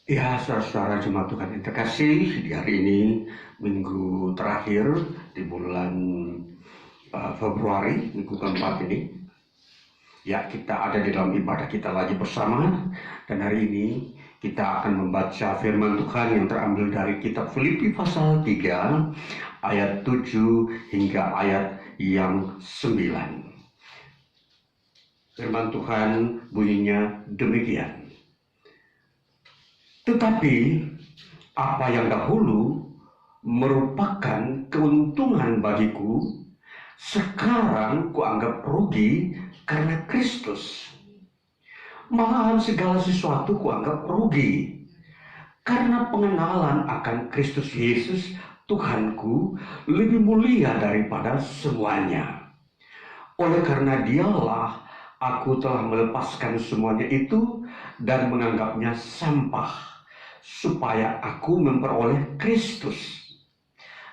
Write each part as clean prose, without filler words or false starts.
Ya, saudara-saudara jemaat Tuhan yang terkasih, di hari ini, minggu terakhir di bulan Februari, minggu keempat ini, ya kita ada di dalam ibadah kita lagi bersama, dan hari ini kita akan membaca firman Tuhan yang terambil dari kitab Filipi pasal 3, ayat 7 hingga ayat yang 9. Firman Tuhan bunyinya demikian. Tetapi apa yang dahulu merupakan keuntungan bagiku, sekarang kuanggap rugi karena Kristus. Malahan segala sesuatu kuanggap rugi karena pengenalan akan Kristus Yesus Tuhanku lebih mulia daripada semuanya. Oleh karena dialah aku telah melepaskan semuanya itu dan menganggapnya sampah, supaya aku memperoleh Kristus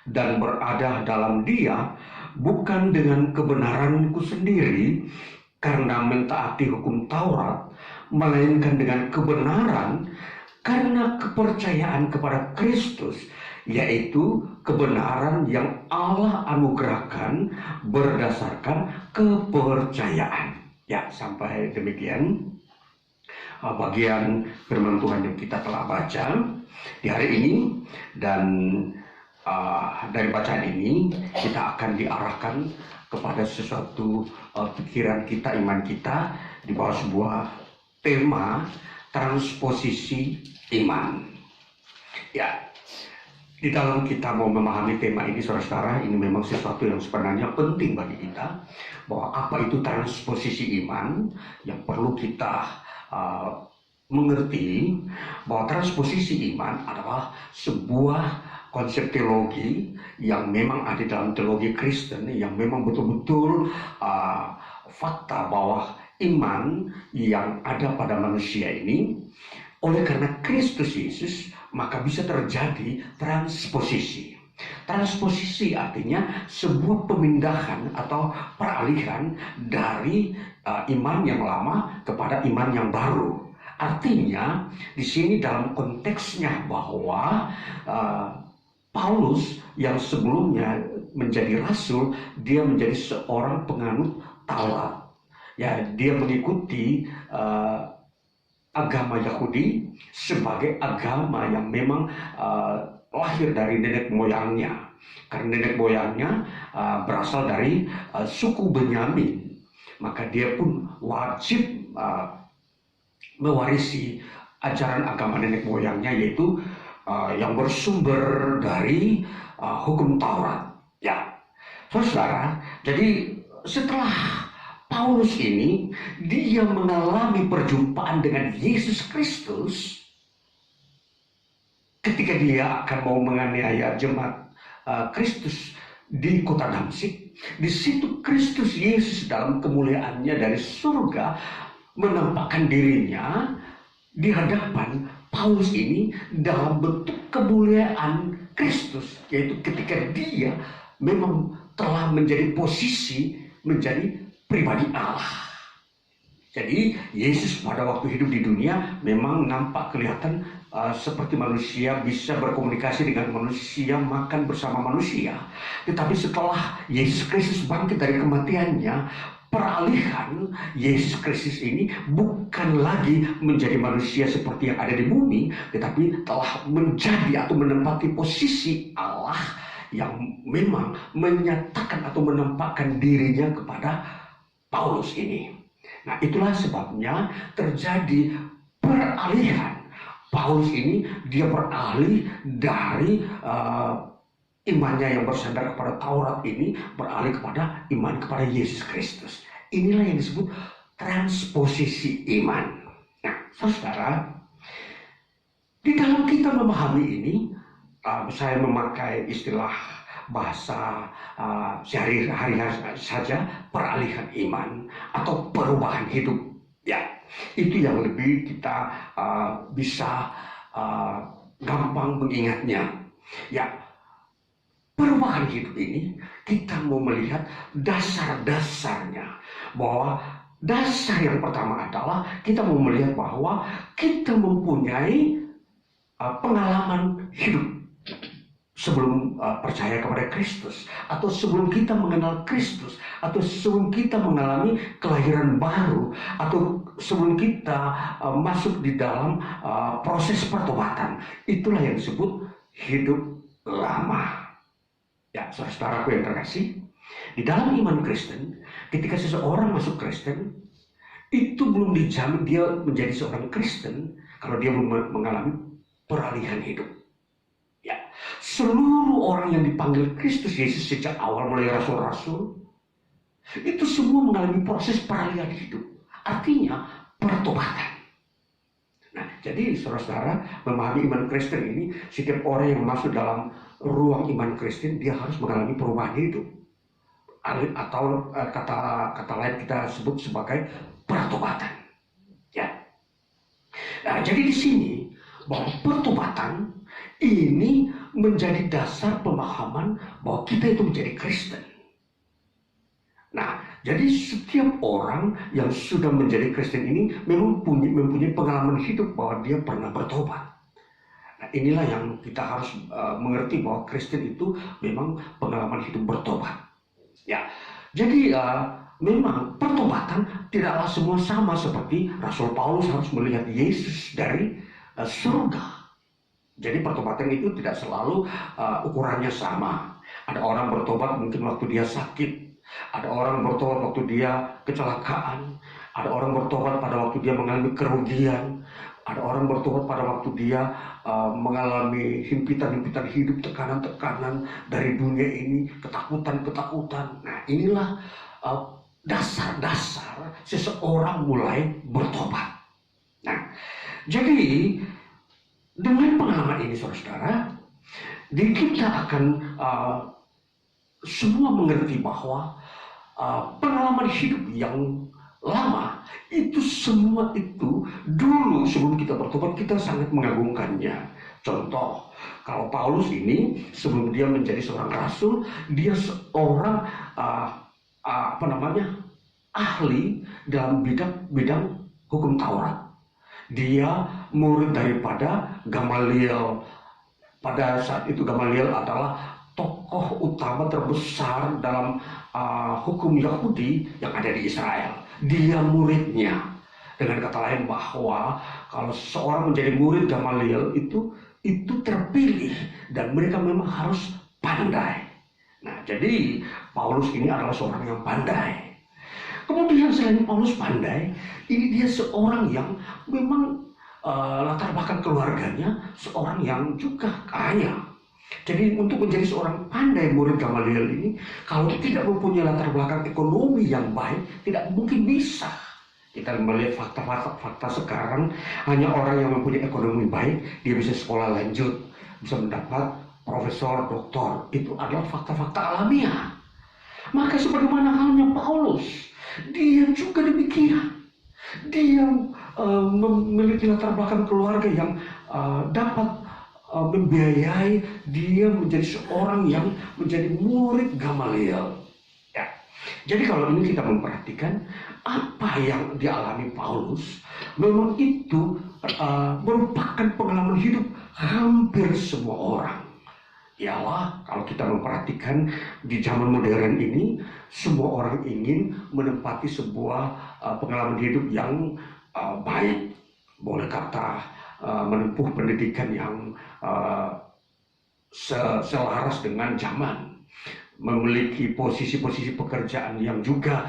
dan berada dalam Dia, bukan dengan kebenaranku sendiri karena mentaati hukum Taurat, melainkan dengan kebenaran karena kepercayaan kepada Kristus, yaitu kebenaran yang Allah anugerahkan berdasarkan kepercayaan. Ya, sampai demikian bagian firman Tuhan yang kita telah baca di hari ini, dan dari bacaan ini kita akan diarahkan kepada sesuatu pikiran kita, iman kita di bawah sebuah tema transposisi iman. Ya, di dalam kita mau memahami tema ini, saudara-saudara, ini memang sesuatu yang sebenarnya penting bagi kita, bahwa apa itu transposisi iman yang perlu kita mengerti, bahwa transposisi iman adalah sebuah konsep teologi yang memang ada dalam teologi Kristen, yang memang betul-betul fakta bahwa iman yang ada pada manusia ini, oleh karena Kristus Yesus, maka bisa terjadi transposisi. Transposisi artinya sebuah pemindahan atau peralihan dari iman yang lama kepada iman yang baru. Artinya di sini dalam konteksnya bahwa Paulus yang sebelumnya menjadi rasul, dia menjadi seorang penganut Taurat. Ya, dia mengikuti agama Yahudi sebagai agama yang memang lahir dari nenek moyangnya, karena nenek moyangnya berasal dari suku Benyamin, maka dia pun wajib mewarisi ajaran agama nenek moyangnya, yaitu yang bersumber dari hukum Taurat. Ya, saudara, jadi setelah Paulus ini, dia mengalami perjumpaan dengan Yesus Kristus ketika dia akan mau menganiaya jemaat Kristus di kota Damsik. Di situ Kristus Yesus dalam kemuliaannya dari surga menampakkan dirinya di hadapan Paulus ini dalam bentuk kemuliaan Kristus, yaitu ketika dia memang telah menjadi posisi menjadi pribadi Allah. Jadi Yesus pada waktu hidup di dunia memang nampak kelihatan seperti manusia, bisa berkomunikasi dengan manusia, makan bersama manusia. Tetapi setelah Yesus Kristus bangkit dari kematiannya, peralihan Yesus Kristus ini bukan lagi menjadi manusia seperti yang ada di bumi, tetapi telah menjadi atau menempati posisi Allah yang memang menyatakan atau menampakkan dirinya kepada Paulus ini. Nah, itulah sebabnya terjadi peralihan. Paulus ini dia beralih dari imannya yang bersandar kepada Taurat ini, beralih kepada iman kepada Yesus Kristus. Inilah yang disebut transposisi iman. Nah, saudara, di dalam kita memahami ini, saya memakai istilah bahasa sehari-hari saja, peralihan iman atau perubahan hidup. Ya, itu yang lebih kita bisa gampang mengingatnya. Ya, perubahan hidup ini kita mau melihat dasar-dasarnya, bahwa dasar yang pertama adalah kita mau melihat bahwa kita mempunyai pengalaman hidup sebelum percaya kepada Kristus, atau sebelum kita mengenal Kristus, atau sebelum kita mengalami kelahiran baru, atau sebelum kita masuk di dalam proses pertobatan. Itulah yang disebut hidup lama. Ya, saudara-saudaraku yang terkasih, di dalam iman Kristen, ketika seseorang masuk Kristen, itu belum dijamin dia menjadi seorang Kristen kalau dia belum mengalami peralihan hidup. Ya, seluruh orang yang dipanggil Kristus Yesus sejak awal mulai rasul-rasul itu semua mengalami proses peralihan hidup. Artinya pertobatan. Nah, jadi saudara-saudara memahami iman Kristen ini, setiap orang yang masuk dalam ruang iman Kristen dia harus mengalami perubahan hidup. Atau kata lain kita sebut sebagai pertobatan. Ya. Nah, jadi di sini bahwa pertobatan ini menjadi dasar pemahaman bahwa kita itu menjadi Kristen. Nah, jadi setiap orang yang sudah menjadi Kristen ini memang mempunyai pengalaman hidup bahwa dia pernah bertobat. Nah, inilah yang kita harus mengerti bahwa Kristen itu memang pengalaman hidup bertobat. Ya, jadi memang pertobatan tidaklah semua sama seperti Rasul Paulus harus melihat Yesus dari surga. Jadi pertobatan itu tidak selalu ukurannya sama. Ada orang bertobat mungkin waktu dia sakit, ada orang bertobat waktu dia kecelakaan, ada orang bertobat pada waktu dia mengalami kerugian, ada orang bertobat pada waktu dia mengalami himpitan-himpitan hidup, tekanan-tekanan dari dunia ini, ketakutan-ketakutan. Nah, inilah dasar-dasar seseorang mulai bertobat. Nah, jadi dengan pengalaman ini, saudara-saudara, kita akan semua mengerti bahwa pengalaman hidup yang lama itu semua itu dulu sebelum kita bertobat kita sangat mengagungkannya. Contoh, kalau Paulus ini sebelum dia menjadi seorang rasul, dia seorang ahli dalam bidang hukum Taurat. Dia murid daripada Gamaliel. Pada saat itu Gamaliel adalah tokoh utama terbesar dalam hukum Yahudi yang ada di Israel. Dia muridnya. Dengan kata lain bahwa kalau seorang menjadi murid Gamaliel itu terpilih dan mereka memang harus pandai. Nah, jadi Paulus ini adalah seorang yang pandai. Kemudian selain Paulus pandai, ini dia seorang yang memang latar belakang keluarganya seorang yang juga kaya. Jadi untuk menjadi seorang pandai murid Gamaliel ini, kalau tidak mempunyai latar belakang ekonomi yang baik, tidak mungkin bisa. Kita melihat fakta sekarang, hanya orang yang mempunyai ekonomi baik, dia bisa sekolah lanjut, bisa mendapat profesor, doktor. Itu adalah fakta-fakta alamiah. Maka sebagaimana halnya Paulus, dia juga demikian. Dia memiliki latar belakang keluarga yang dapat membiayai dia menjadi seorang yang menjadi murid Gamaliel. Ya. Jadi kalau ini kita memperhatikan apa yang dialami Paulus, memang itu merupakan pengalaman hidup hampir semua orang. Ialah kalau kita memperhatikan di zaman modern ini, semua orang ingin menempati sebuah pengalaman hidup yang baik, boleh kata menempuh pendidikan yang selaras dengan zaman, memiliki posisi-posisi pekerjaan yang juga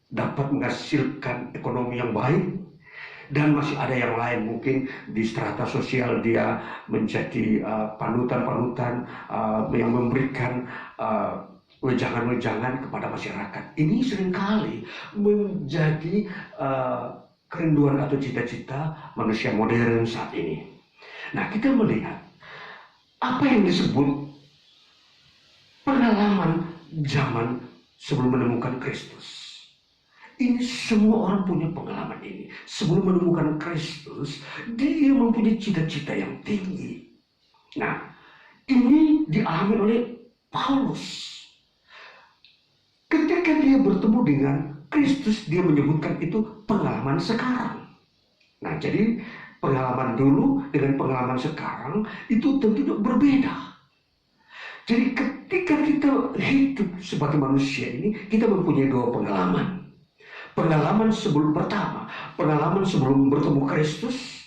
dapat menghasilkan ekonomi yang baik. Dan masih ada yang lain, mungkin di strata sosial dia menjadi panutan-panutan yang memberikan wejangan-wejangan kepada masyarakat. Ini seringkali menjadi kerinduan atau cita-cita manusia modern saat ini. Nah, kita melihat apa yang disebut pengalaman zaman sebelum menemukan Kristus. Ini semua orang punya pengalaman ini. Sebelum menemukan Kristus, dia mempunyai cita-cita yang tinggi. Nah, ini dialami oleh Paulus. Ketika dia bertemu dengan Kristus, dia menyebutkan itu pengalaman sekarang. Nah, jadi pengalaman dulu dengan pengalaman sekarang itu tentunya berbeda. Jadi ketika kita hidup sebagai manusia ini, kita mempunyai dua pengalaman. Pengalaman sebelum pertama, pengalaman sebelum bertemu Kristus.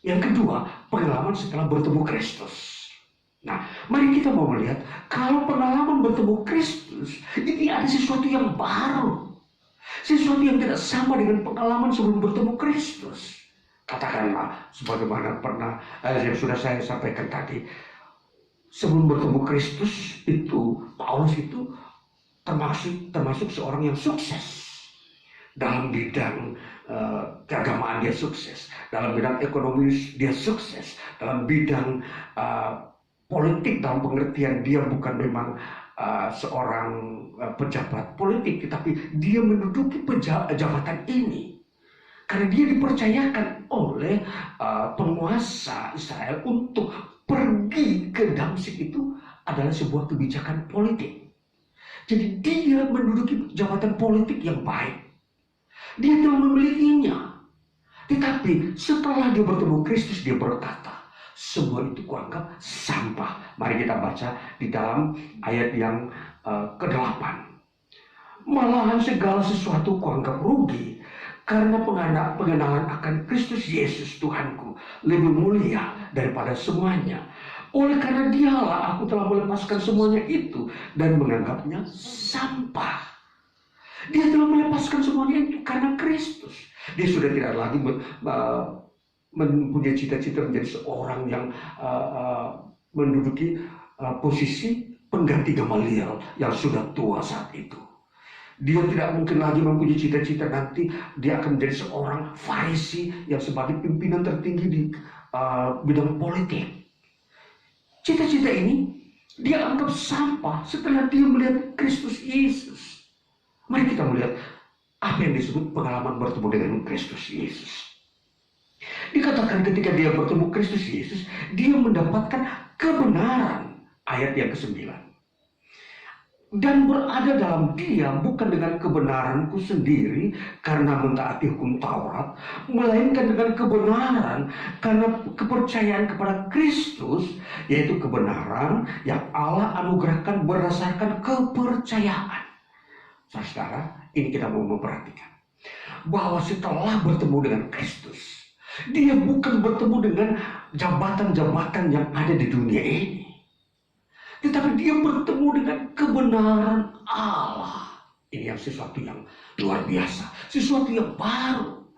Yang kedua, pengalaman setelah bertemu Kristus. Nah, mari kita mau melihat kalau pengalaman bertemu Kristus ini ada sesuatu yang baru. Sesuatu yang tidak sama dengan pengalaman sebelum bertemu Kristus. Katakanlah, sebagaimana pernah yang sudah saya sampaikan tadi, sebelum bertemu Kristus itu, Paulus itu termasuk seorang yang sukses. Dalam bidang keagamaan dia sukses, dalam bidang ekonomi dia sukses, dalam bidang politik dalam pengertian dia bukan memang seorang pejabat politik, tetapi dia menduduki jabatan ini karena dia dipercayakan oleh penguasa Israel untuk pergi ke Damsyik. Itu adalah sebuah kebijakan politik. Jadi dia menduduki jabatan politik yang baik. Dia telah memilikinya. Tetapi setelah dia bertemu Kristus, dia berkata, semua itu kuanggap sampah. Mari kita baca di dalam ayat yang ke-8. Malahan segala sesuatu kuanggap rugi, karena pengenalan akan Kristus Yesus Tuhanku lebih mulia daripada semuanya. Oleh karena dialah aku telah melepaskan semuanya itu dan menganggapnya sampah. Dia telah melepaskan semuanya itu karena Kristus. Dia sudah tidak lagi mempunyai cita-cita menjadi seorang yang menduduki posisi pengganti Gamaliel yang sudah tua saat itu. Dia tidak mungkin lagi mempunyai cita-cita nanti dia akan menjadi seorang Farisi yang sebagai pimpinan tertinggi di bidang politik. Cita-cita ini dia anggap sampah setelah dia melihat Kristus Yesus. Mari kita melihat apa yang disebut pengalaman bertemu dengan Kristus Yesus. Dikatakan ketika dia bertemu Kristus Yesus, dia mendapatkan kebenaran. Ayat yang ke-9. Dan berada dalam dia bukan dengan kebenaranku sendiri karena mentaati hukum Taurat, melainkan dengan kebenaran karena kepercayaan kepada Kristus, yaitu kebenaran yang Allah anugerahkan berdasarkan kepercayaan. Saudara, ini kita mau memperhatikan bahwa setelah bertemu dengan Kristus, dia bukan bertemu dengan jabatan-jabatan yang ada di dunia ini, tetapi dia bertemu dengan kebenaran Allah. Ini yang sesuatu yang luar biasa, sesuatu yang baru.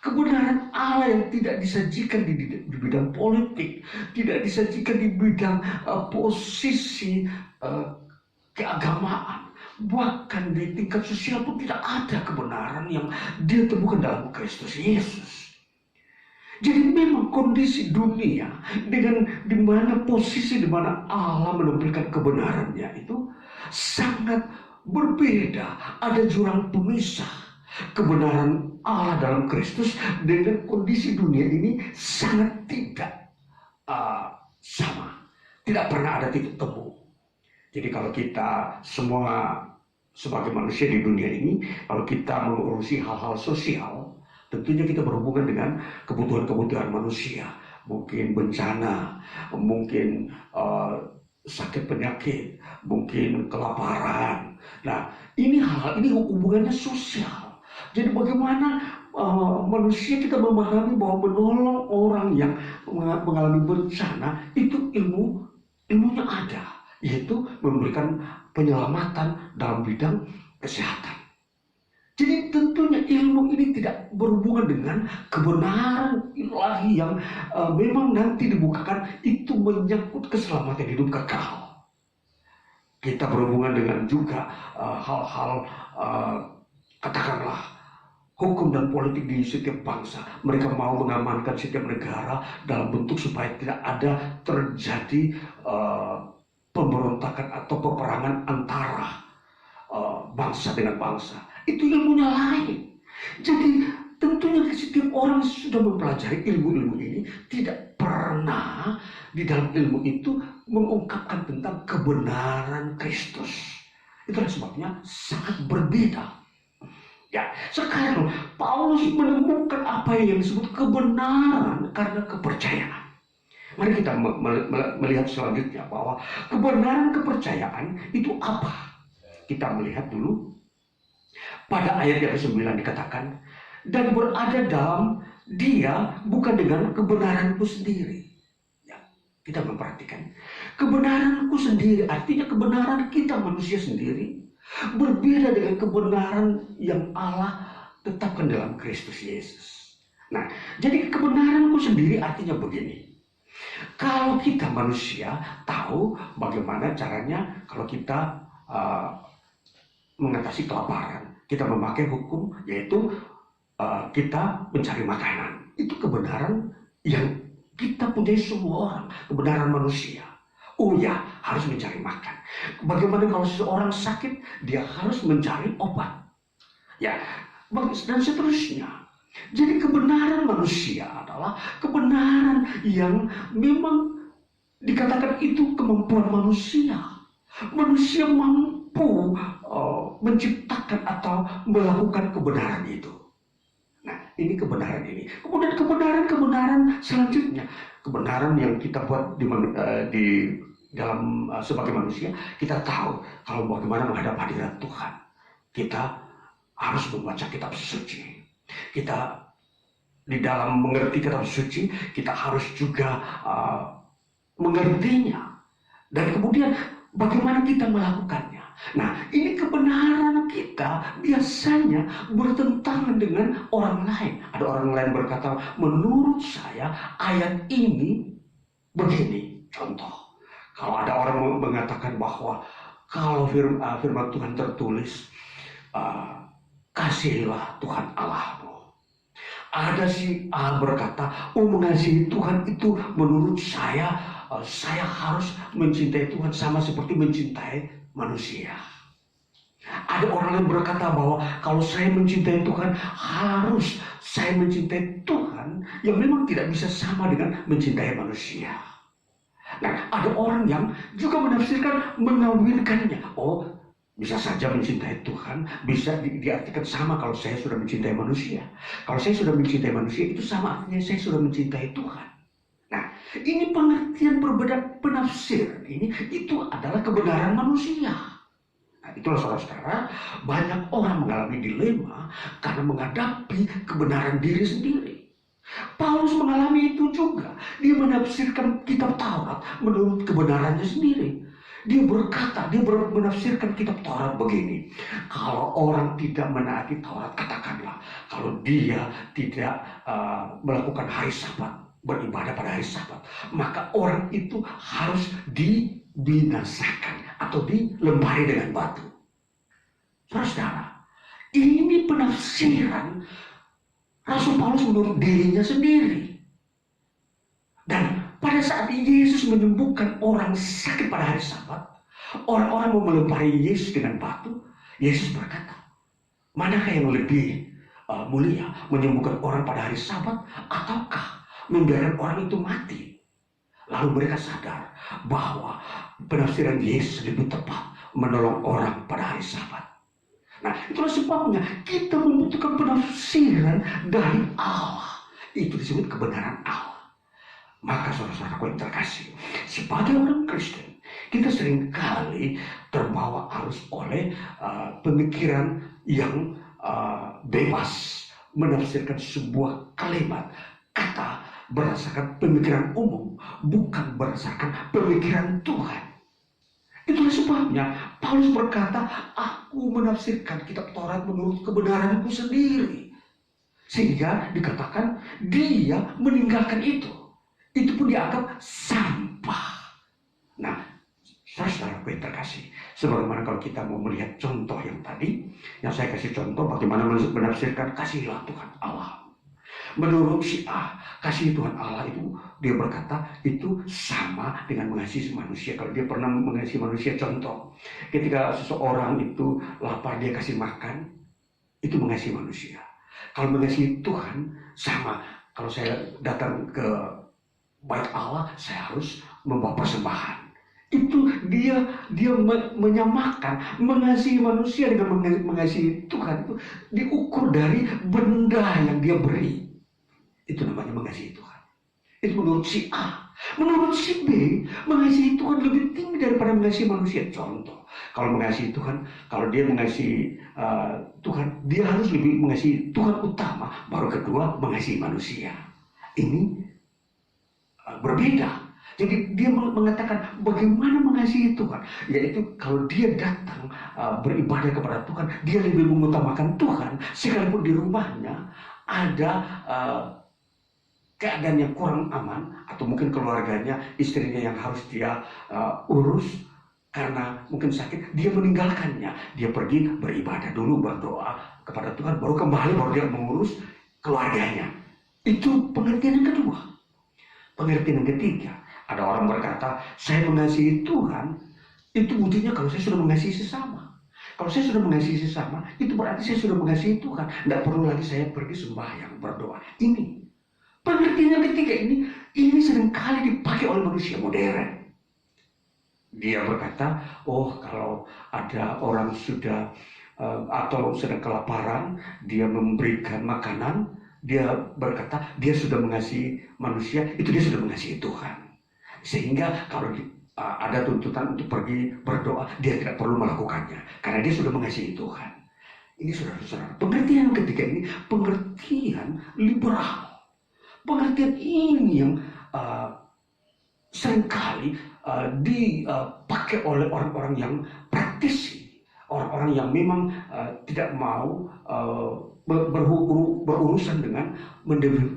Kebenaran Allah yang tidak disajikan di bidang politik, tidak disajikan di bidang posisi keagamaan. Bahkan di tingkat sosial pun tidak ada kebenaran yang dia temukan dalam Kristus Yesus. Jadi memang kondisi dunia dengan posisi di mana Allah menampilkan kebenarannya itu sangat berbeda. Ada jurang pemisah. Kebenaran Allah dalam Kristus dengan kondisi dunia ini sangat tidak sama. Tidak pernah ada titik temu. Jadi kalau kita semua sebagai manusia di dunia ini, kalau kita mengurusi hal-hal sosial, tentunya kita berhubungan dengan kebutuhan-kebutuhan manusia. Mungkin bencana, mungkin sakit penyakit, mungkin kelaparan. Nah, ini hal-hal ini hubungannya sosial. Jadi bagaimana manusia kita memahami bahwa menolong orang yang mengalami bencana itu ilmunya ada. Yaitu memberikan penyelamatan dalam bidang kesehatan. Jadi tentunya ilmu ini tidak berhubungan dengan kebenaran ilahi yang memang nanti dibukakan itu menyangkut keselamatan hidup kekal. Kita berhubungan dengan juga hal-hal katakanlah hukum dan politik di setiap bangsa. Mereka mau mengamankan setiap negara dalam bentuk supaya tidak ada terjadi pemberontakan atau peperangan antara bangsa dengan bangsa. Itu ilmunya lain. Jadi tentunya setiap orang sudah mempelajari ilmu-ilmu ini tidak pernah di dalam ilmu itu mengungkapkan tentang kebenaran Kristus. Itulah sebabnya sangat berbeda. Ya, sekarang Paulus menemukan apa yang disebut kebenaran karena kepercayaan. Mari kita melihat selanjutnya bahwa kebenaran kepercayaan itu apa. Kita melihat dulu pada ayat yang ke-9 dikatakan, dan berada dalam dia bukan dengan kebenaranku sendiri. Ya, kita memperhatikan kebenaranku sendiri artinya kebenaran kita manusia sendiri berbeda dengan kebenaran yang Allah tetapkan dalam Kristus Yesus. Nah, jadi kebenaranku sendiri artinya begini. Kalau kita manusia tahu bagaimana caranya kalau kita mengatasi kelaparan, kita memakai hukum yaitu kita mencari makanan. Itu kebenaran yang kita punya semua orang, kebenaran manusia. Oh ya, harus mencari makan. Bagaimana kalau seseorang sakit, dia harus mencari obat. Ya, dan seterusnya. Jadi kebenaran manusia adalah kebenaran yang memang dikatakan itu kemampuan manusia. Manusia mampu menciptakan atau melakukan kebenaran itu. Nah, ini kebenaran ini. Kemudian kebenaran selanjutnya, kebenaran yang kita buat di dalam sebagai manusia, kita tahu kalau bagaimana menghadap hadirat Tuhan. Kita harus membaca kitab suci. Kita di dalam mengerti kitab suci, kita harus juga mengertinya. Dan kemudian bagaimana kita melakukannya. Nah, ini kebenaran kita biasanya bertentangan dengan orang lain. Ada orang lain berkata, menurut saya ayat ini begini. Contoh, kalau ada orang mengatakan bahwa kalau firman Tuhan tertulis, kasihilah Tuhan Allahmu. Ada si A berkata, mengasihi Tuhan itu menurut saya harus mencintai Tuhan sama seperti mencintai manusia. Ada orang yang berkata bahwa kalau saya mencintai Tuhan, harus saya mencintai Tuhan yang memang tidak bisa sama dengan mencintai manusia. Nah, ada orang yang juga menafsirkan mengawinkannya. Oh, bisa saja mencintai Tuhan, bisa diartikan sama kalau saya sudah mencintai manusia. Kalau saya sudah mencintai manusia, itu sama artinya saya sudah mencintai Tuhan. Nah, ini pengertian perbedaan penafsir ini, itu adalah kebenaran manusia. Nah, itulah saudara-saudara, banyak orang mengalami dilema karena menghadapi kebenaran diri sendiri. Paulus mengalami itu juga. Dia menafsirkan kitab Taurat menurut kebenarannya sendiri. Dia berkata, dia menafsirkan kitab Taurat begini. Kalau orang tidak menaati Taurat, katakanlah, kalau dia tidak melakukan hari Sabat, beribadah pada hari Sabat, maka orang itu harus dibinasakan atau dilempari dengan batu. Saudara, ini penafsiran Rasul Paulus menurut dirinya sendiri. Dan pada saat Yesus menyembuhkan orang sakit pada hari Sabat, orang-orang mau melempari Yesus dengan batu. Yesus berkata, manakah yang lebih mulia, menyembuhkan orang pada hari Sabat ataukah membiarkan orang itu mati? Lalu mereka sadar bahwa penafsiran Yesus lebih tepat, menolong orang pada hari Sabat. Nah, itulah sebabnya kita membutuhkan penafsiran dari Allah. Itu disebut kebenaran Allah. Maka saudara-saudaraku yang terkasih, sebagai orang Kristen, kita seringkali terbawa arus oleh pemikiran yang bebas, menafsirkan sebuah kalimat, kata berdasarkan pemikiran umum, bukan berdasarkan pemikiran Tuhan. Itulah sebabnya Paulus berkata, aku menafsirkan kitab Taurat menurut kebenaranku sendiri. Sehingga dikatakan dia meninggalkan itu. Itu pun dianggap sampah. Nah, saudara-saudara yang terkasih, sebagaimana kalau kita mau melihat contoh yang tadi, yang saya kasih contoh bagaimana menafsirkan kasihilah Tuhan Allah. Menurut si A, kasih Tuhan Allah itu, dia berkata itu sama dengan mengasihi manusia. Kalau dia pernah mengasihi manusia, contoh, ketika seseorang itu lapar, dia kasih makan, itu mengasihi manusia. Kalau mengasihi Tuhan, sama. Kalau saya datang ke bait Allah, saya harus membawa persembahan. Itu dia menyamakan mengasihi manusia dengan mengasihi Tuhan, itu diukur dari benda yang dia beri. Itu namanya mengasihi Tuhan. Itu menurut si A. Menurut si B, mengasihi Tuhan lebih tinggi daripada mengasihi manusia. Contoh, kalau mengasihi Tuhan, kalau dia mengasihi Tuhan, dia harus lebih mengasihi Tuhan utama, baru kedua mengasihi manusia. Ini berbeda. Jadi dia mengatakan bagaimana mengasihi Tuhan, yaitu kalau dia datang beribadah kepada Tuhan, dia lebih mengutamakan Tuhan, sekalipun di rumahnya ada keadaan yang kurang aman, atau mungkin keluarganya, istrinya yang harus dia urus karena mungkin sakit, dia meninggalkannya, dia pergi beribadah dulu, berdoa kepada Tuhan, baru kembali, baru dia mengurus keluarganya. Itu pengertian yang kedua. Pengertian yang ketiga, ada orang berkata, saya mengasihi Tuhan, itu buktinya kalau saya sudah mengasihi sesama. Kalau saya sudah mengasihi sesama, itu berarti saya sudah mengasihi Tuhan. Tidak perlu lagi saya pergi sembahyang, berdoa. Ini pengertian yang ketiga, ini seringkali dipakai oleh manusia modern. Dia berkata, oh kalau ada orang sudah atau sedang kelaparan, dia memberikan makanan, dia berkata dia sudah mengasihi manusia, itu dia sudah mengasihi Tuhan. Sehingga kalau ada tuntutan untuk pergi berdoa, dia tidak perlu melakukannya, karena dia sudah mengasihi Tuhan. Ini saudara-saudara, pengertian ketiga ini pengertian liberal. Pengertian ini yang seringkali dipakai oleh orang-orang yang praktisi, orang-orang yang memang tidak mau berurusan dengan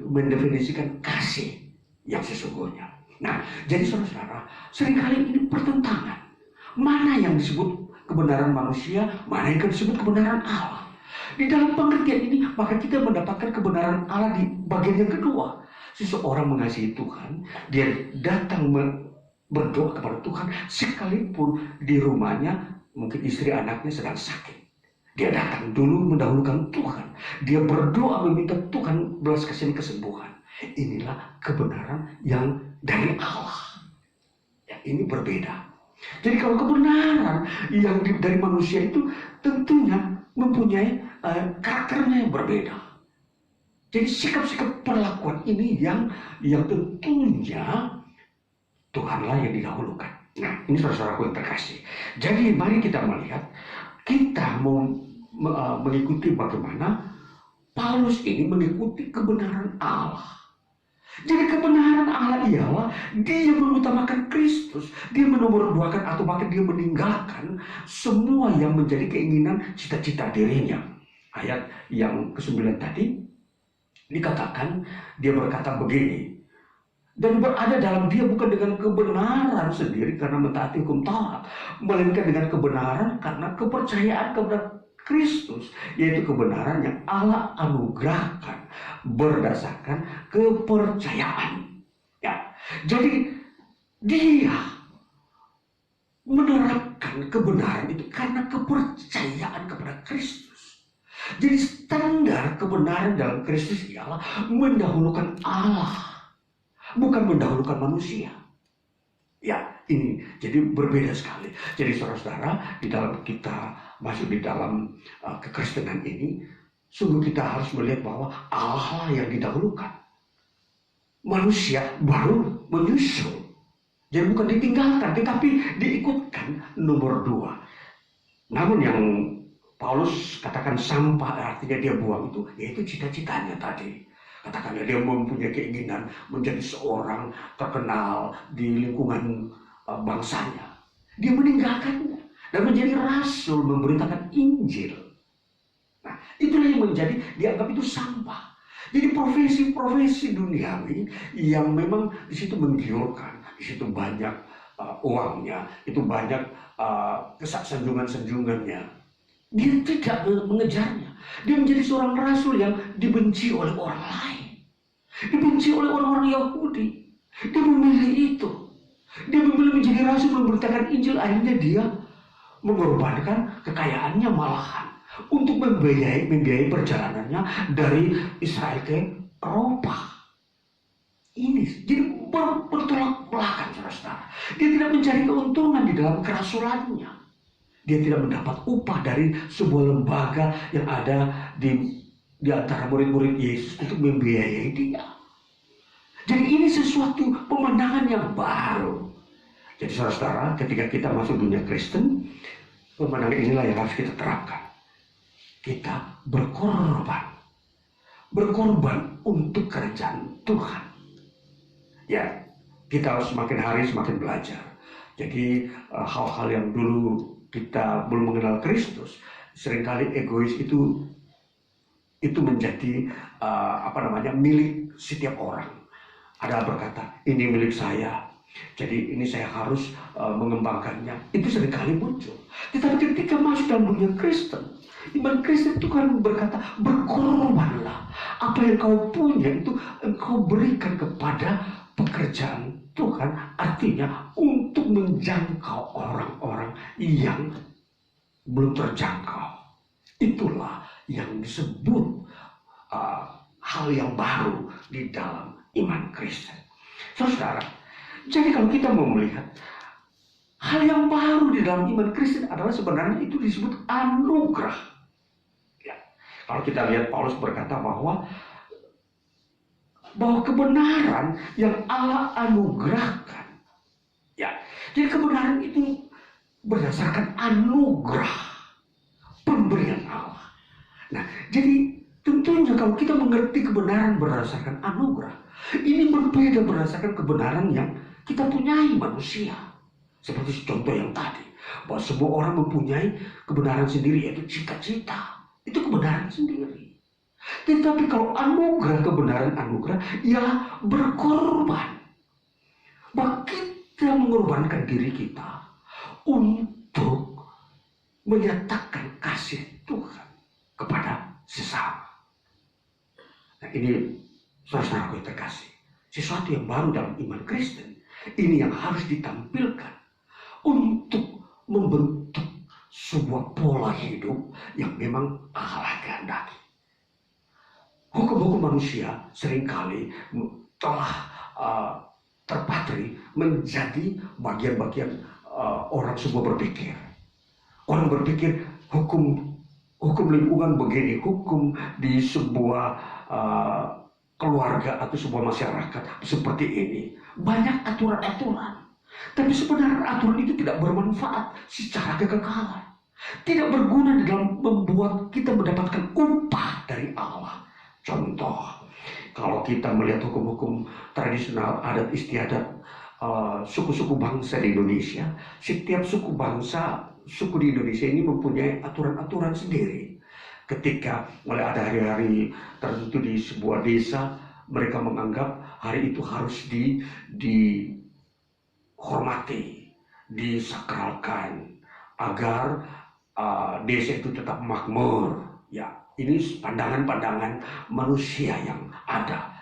mendefinisikan kasih yang sesungguhnya. Nah, jadi saudara-saudara, seringkali ini pertentangan. Mana yang disebut kebenaran manusia, mana yang disebut kebenaran Allah. Di dalam pengertian ini, maka kita mendapatkan kebenaran Allah di bagian yang kedua. Seseorang mengasihi Tuhan, dia datang berdoa kepada Tuhan, sekalipun di rumahnya mungkin istri anaknya sedang sakit. Dia datang dulu mendahulukan Tuhan. Dia berdoa meminta Tuhan belas kasihan kesembuhan. Inilah kebenaran yang dari Allah. Ya, ini berbeda. Jadi kalau kebenaran yang dari manusia itu tentunya mempunyai karakternya yang berbeda. Jadi sikap-sikap perlakuan ini yang tentunya Tuhanlah yang didahulukan. Nah, ini saudara-saudaraku yang terkasih. Jadi mari kita melihat, kita mau mengikuti bagaimana Paulus ini mengikuti kebenaran Allah. Jadi kebenaran Allah ialah dia mengutamakan Kristus, dia menomorduakan atau bahkan dia meninggalkan semua yang menjadi keinginan cita-cita dirinya. Ayat yang ke-9 tadi dikatakan, dia berkata begini, dan berada dalam dia bukan dengan kebenaran sendiri karena mentaati hukum Taurat, melainkan dengan kebenaran karena kepercayaan kepada Kristus, yaitu kebenaran yang Allah anugerahkan berdasarkan kepercayaan. Ya, jadi dia menerapkan kebenaran itu karena kepercayaan kepada Kristus. Jadi standar kebenaran dalam Kristus ialah mendahulukan Allah, bukan mendahulukan manusia. Ya, ini jadi berbeda sekali. Jadi saudara-saudara, di dalam kita masuk di dalam kekristenan ini, sungguh kita harus melihat bahwa Allah yang didahulukan, manusia baru menyusul. Jadi bukan ditinggalkan, tetapi diikutkan nomor 2. Namun yang Paulus katakan sampah, artinya dia buang itu, yaitu cita-citanya tadi. Katakanlah dia mempunyai keinginan menjadi seorang terkenal di lingkungan bangsanya. Dia meninggalkannya dan menjadi rasul memberitakan Injil. Nah, itulah yang menjadi dianggap itu sampah. Jadi profesi-profesi duniawi yang memang di situ menggiurkan, di situ banyak uangnya, itu banyak sanjungan-sanjungannya. Dia tidak mengejarnya. Dia menjadi seorang rasul yang dibenci oleh orang lain, dibenci oleh orang-orang Yahudi. Dia memilih itu. Dia memilih menjadi rasul memberitakan Injil. Akhirnya dia mengorbankan kekayaannya malahan untuk membiayai perjalanannya dari Israel ke Eropa. Ini jadi bertolak belakang, saudara. Dia tidak mencari keuntungan di dalam kerasulannya. Dia tidak mendapat upah dari sebuah lembaga yang ada di antara murid-murid Yesus untuk membiayai dia. Jadi ini sesuatu pemandangan yang baru. Jadi saudara-saudara, ketika kita masuk dunia Kristen, pemandangan inilah yang harus kita terapkan. Kita berkorban untuk kerajaan Tuhan. Ya, kita harus semakin hari semakin belajar. Jadi hal-hal yang dulu kita belum mengenal Kristus, seringkali egois itu menjadi milik setiap orang. Ada berkata, ini milik saya, jadi ini saya harus mengembangkannya. Itu seringkali muncul. Tetapi ketika masuk dalam dunia Kristen, iman Kristen itu kan berkata, berkorbanlah. Apa yang kau punya itu engkau berikan kepada pekerjaan Tuhan, artinya untuk menjangkau orang-orang yang belum terjangkau. Itulah yang disebut hal yang baru di dalam iman Kristen. Saudara, jadi kalau kita mau melihat hal yang baru di dalam iman Kristen adalah sebenarnya itu disebut anugerah. Ya. Kalau kita lihat Paulus berkata bahwa kebenaran yang Allah anugerahkan. Ya, jadi kebenaran itu berdasarkan anugerah pemberian Allah. Nah, jadi tentunya kalau kita mengerti kebenaran berdasarkan anugerah, ini berbeda berdasarkan kebenaran yang kita punyai manusia. Seperti contoh yang tadi, bahwa semua orang mempunyai kebenaran sendiri, yaitu cita-cita. Itu kebenaran sendiri. Tetapi kalau anugerah, kebenaran anugerah ialah berkorban. Bahwa kita mengorbankan diri kita untuk menyatakan kasih Tuhan kepada sesama. Nah, ini saudara-saudaraku yang terkasih, sesuatu yang baru dalam iman Kristen. Ini yang harus ditampilkan untuk membentuk sebuah pola hidup yang memang Allah kehendaki. Hukum-hukum manusia seringkali telah terpatri menjadi bagian-bagian orang semua berpikir. Orang berpikir hukum lingkungan begini, hukum di sebuah keluarga atau sebuah masyarakat seperti ini. Banyak aturan-aturan. Tapi sebenarnya aturan itu tidak bermanfaat secara kekekalan. Tidak berguna di dalam membuat kita mendapatkan upah dari Allah. Contoh, kalau kita melihat hukum-hukum tradisional, adat istiadat suku-suku bangsa di Indonesia, setiap suku di Indonesia ini mempunyai aturan-aturan sendiri. Ketika mulai ada hari-hari tertentu di sebuah desa, mereka menganggap hari itu harus dihormati, disakralkan agar desa itu tetap makmur. Ya, ini pandangan-pandangan manusia yang ada.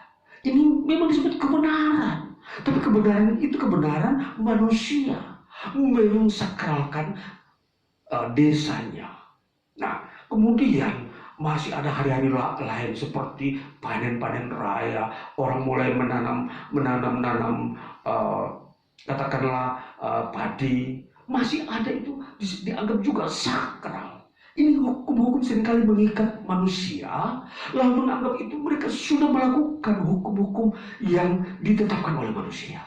Ini memang disebut kebenaran, tapi kebenaran itu kebenaran manusia mensakralkan desanya. Nah, kemudian masih ada hari-hari lain seperti panen-panen raya, orang mulai menanam katakanlah padi, masih ada itu dianggap juga sakral. Ini hukum-hukum seringkali mengikat manusia, lalu menganggap itu mereka sudah melakukan hukum-hukum yang ditetapkan oleh manusia.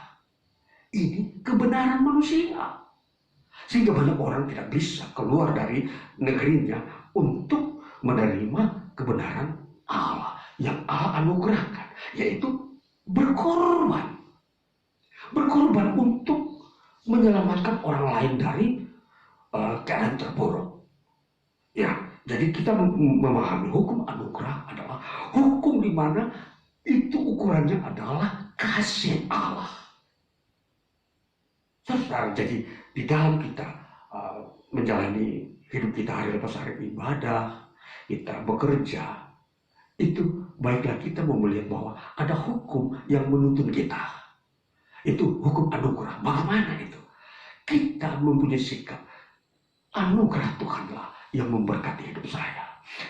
Ini kebenaran manusia. Sehingga banyak orang tidak bisa keluar dari negerinya untuk menerima kebenaran Allah yang Allah anugerahkan, yaitu berkorban. Berkorban untuk menyelamatkan orang lain dari keadaan terburuk. Ya, jadi kita memahami hukum anugerah adalah hukum di mana itu ukurannya adalah kasih Allah. Saudara, jadi di dalam kita menjalani hidup kita hari lepas hari ibadah, kita bekerja, itu baiklah kita mau melihat bahwa ada hukum yang menuntun kita. Itu hukum anugerah. Bagaimana itu? Kita mempunyai sikap anugerah Tuhanlah yang memberkati hidup saya.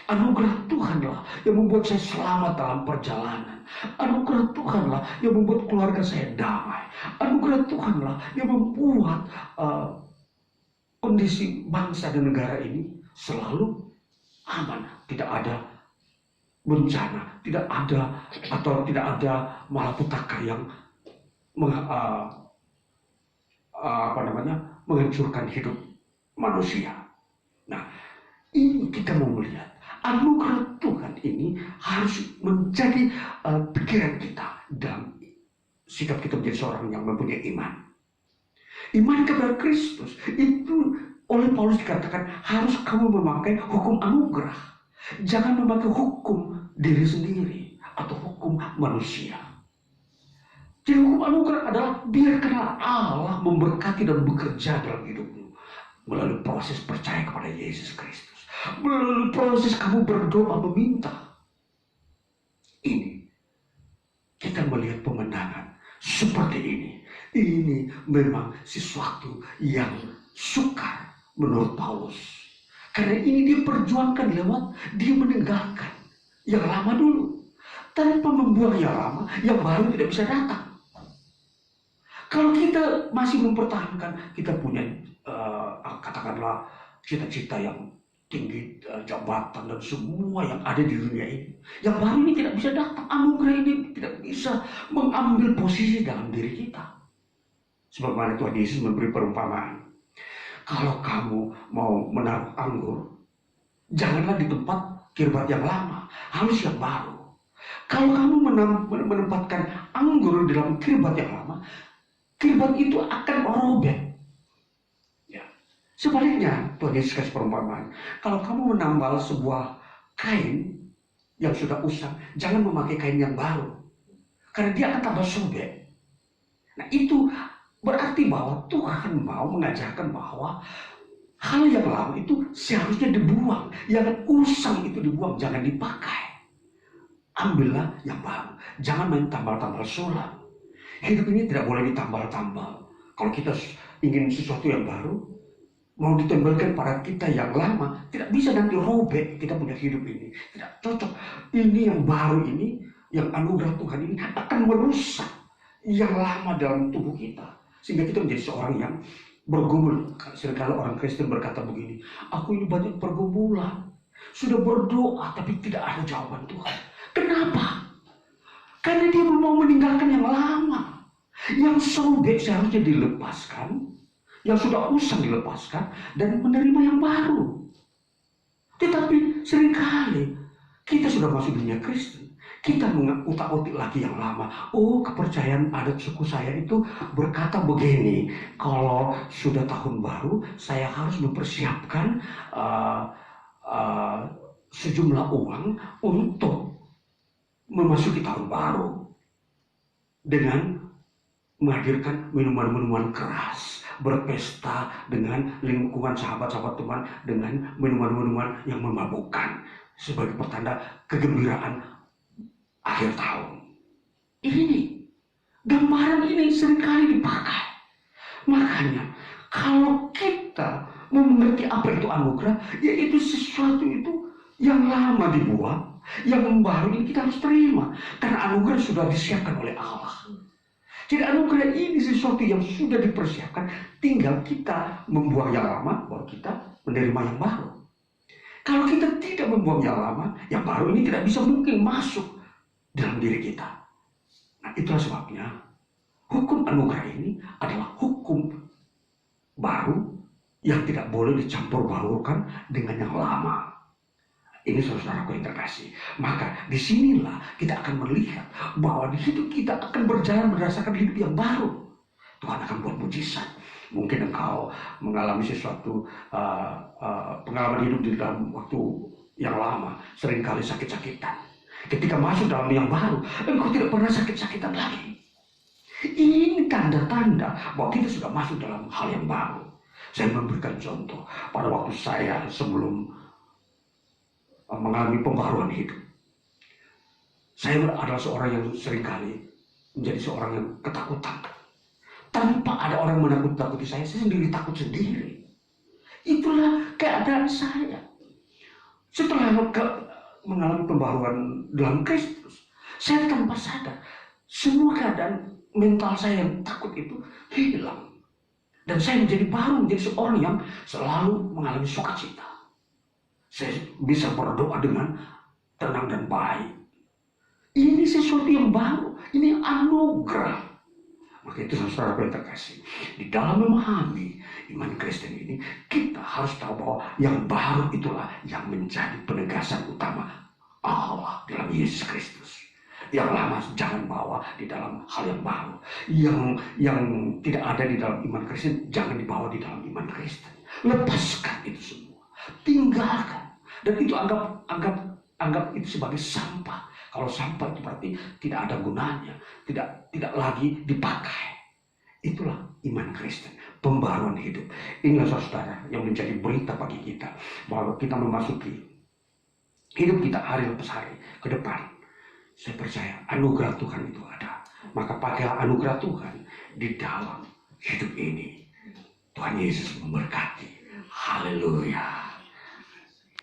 Anugerah Tuhanlah yang membuat saya selamat dalam perjalanan. Anugerah Tuhanlah yang membuat keluarga saya damai. Anugerah Tuhanlah yang membuat kondisi bangsa dan negara ini selalu aman. Tidak ada bencana, tidak ada malapetaka yang menghancurkan hidup manusia. Nah, ini kita mau melihat anugerah Tuhan ini harus menjadi pikiran kita dalam sikap kita menjadi seorang yang mempunyai iman. Iman kepada Kristus itu oleh Paulus dikatakan harus kamu memakai hukum anugerah. Jangan memakai hukum diri sendiri atau hukum manusia. Jadi hukum anugerah adalah biarkanlah Allah memberkati dan bekerja dalam hidupmu melalui proses percaya kepada Yesus Kristus, melalui proses kamu berdoa meminta. Ini kita melihat pemandangan seperti ini. Ini memang sesuatu yang sukar menurut Paulus. Karena ini diperjuangkan lewat dia meninggalkan yang lama dulu. Tanpa membuang yang lama, yang baru tidak bisa datang. Kalau kita masih mempertahankan, kita punya katakanlah cita-cita yang tinggi, jabatan dan semua yang ada di dunia ini. Yang baru ini tidak bisa datang. Anugerah ini tidak bisa mengambil posisi dalam diri kita. Sebagaimana Tuhan Yesus memberi perumpamaan. Kalau kamu mau menaruh anggur, janganlah di tempat kirbat yang lama, harus yang baru. Kalau kamu menempatkan anggur dalam kirbat yang lama, kirbat itu akan robek. Ya. Sebaliknya, Tuhan Yesus kasih perumpamaan. Kalau kamu menambal sebuah kain yang sudah usang, jangan memakai kain yang baru. Karena dia akan tambah sobek. Nah itu berarti bahwa Tuhan mau mengajarkan bahwa hal yang lama itu seharusnya dibuang. Yang usang itu dibuang, jangan dipakai. Ambillah yang baru. Jangan main tambal-tambal sulam. Hidup ini tidak boleh ditambal-tambal. Kalau kita ingin sesuatu yang baru, mau ditempelkan pada kita yang lama, tidak bisa nanti robek kita punya hidup ini. Tidak cocok. Ini yang baru ini, yang anugerah Tuhan ini akan merusak yang lama dalam tubuh kita. Sehingga kita menjadi seorang yang bergumul. Seringkali orang Kristen berkata begini, aku ini banyak pergumulan. Sudah berdoa tapi tidak ada jawaban Tuhan. Kenapa? Karena dia mau meninggalkan yang lama. Yang sobek seharusnya dilepaskan, yang sudah usang dilepaskan, dan menerima yang baru. Tetapi seringkali kita sudah masuk dunia Kristen, kita mengutak-utik lagi yang lama. Oh, kepercayaan adat suku saya itu berkata begini, kalau sudah tahun baru, saya harus mempersiapkan sejumlah uang untuk memasuki tahun baru dengan menghadirkan minuman-minuman keras, berpesta dengan lingkungan sahabat-sahabat teman dengan minuman-minuman yang memabukkan sebagai pertanda kegembiraan akhir tahun. Ini gambaran ini seringkali dipakai. Makanya kalau kita mau mengerti apa itu anugerah, yaitu sesuatu itu yang lama dibuang, yang baru ini kita harus terima. Karena anugerah sudah disiapkan oleh Allah. Jadi anugerah ini sesuatu yang sudah dipersiapkan, tinggal kita membuang yang lama, baru kita menerima yang baru. Kalau kita tidak membuang yang lama, yang baru ini tidak bisa mungkin masuk dalam diri kita. Nah itulah sebabnya hukum anugerah ini adalah hukum baru yang tidak boleh dicampur baurkan dengan yang lama. Ini saudaraku yang terkasih. Maka disinilah kita akan melihat bahwa di hidup kita akan berjalan berdasarkan hidup yang baru. Tuhan akan buat mujizat. Mungkin engkau mengalami sesuatu pengalaman hidup di dalam waktu yang lama, seringkali sakit-sakitan. Ketika masuk dalam yang baru, engkau tidak pernah sakit-sakitan lagi. Ini tanda-tanda bahwa kita sudah masuk dalam hal yang baru. Saya memberikan contoh pada waktu saya sebelum mengalami pembaruan hidup. Saya adalah seorang yang seringkali menjadi seorang yang ketakutan. Tanpa ada orang menakut-takuti saya sendiri takut sendiri. Itulah keadaan saya. Setelah mengalami pembaruan dalam Kristus, saya tanpa sadar semua keadaan mental saya yang takut itu hilang. Dan saya menjadi baru, menjadi seorang yang selalu mengalami sukacita. Saya bisa berdoa dengan tenang dan baik. Ini sesuatu yang baru, ini anugerah. Maka itu saudara yang terkasih, di dalam memahami iman Kristen ini, kita harus tahu bahwa yang baru itulah yang menjadi penegasan utama Allah dalam Yesus Kristus. Yang lama jangan bawa di dalam hal yang baru. Yang tidak ada di dalam iman Kristen jangan dibawa di dalam iman Kristen. Lepaskan itu semua, tinggalkan, dan itu anggap itu sebagai sampah. Kalau sampah itu berarti tidak ada gunanya, tidak lagi dipakai. Itulah iman Kristen, pembaruan hidup. Inilah saudara yang menjadi berita bagi kita bahwa kita memasuki hidup kita hari lepas hari ke depan. Saya percaya anugerah Tuhan itu ada. Maka pakailah anugerah Tuhan di dalam hidup ini. Tuhan Yesus memberkati. Haleluya.